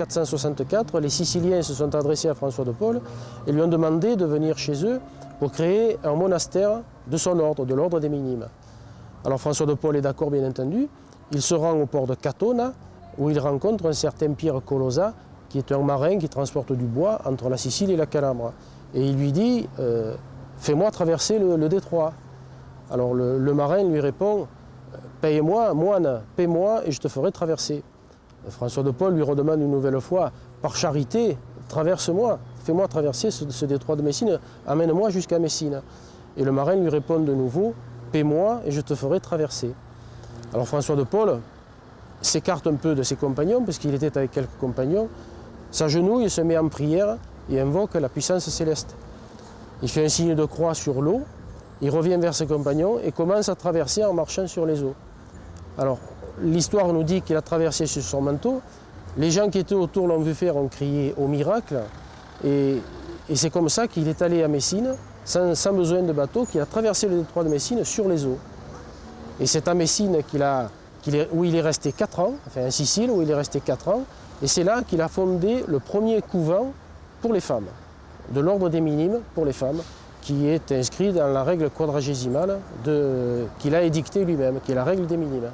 1464, les Siciliens se sont adressés à François de Paule et lui ont demandé de venir chez eux pour créer un monastère de son ordre, de l'ordre des Minimes. Alors François de Paule est d'accord bien entendu, il se rend au port de Catona où il rencontre un certain Pierre Colosa qui est un marin qui transporte du bois entre la Sicile et la Calabre. Et il lui dit fais-moi traverser le détroit. Alors le marin lui répond paye-moi, moine, paie-moi et je te ferai traverser. François de Paule lui redemande une nouvelle fois par charité, traverse-moi, fais-moi traverser ce détroit de Messine, amène-moi jusqu'à Messine. Et le marin lui répond de nouveau paie-moi et je te ferai traverser. Alors François de Paule s'écarte un peu de ses compagnons, parce qu'il était avec quelques compagnons, s'agenouille, se met en prière et invoque la puissance céleste. Il fait un signe de croix sur l'eau, il revient vers ses compagnons et commence à traverser en marchant sur les eaux. Alors, l'histoire nous dit qu'il a traversé sur son manteau, les gens qui étaient autour l'ont vu faire, ont crié au miracle, et c'est comme ça qu'il est allé à Messine, sans besoin de bateau, qu'il a traversé le détroit de Messine sur les eaux. Et c'est à Messine où il est resté 4 ans, enfin en Sicile où il est resté 4 ans, et c'est là qu'il a fondé le premier couvent pour les femmes, de l'ordre des Minimes pour les femmes, qui est inscrit dans la règle quadragésimale qu'il a édictée lui-même, qui est la règle des Minimes.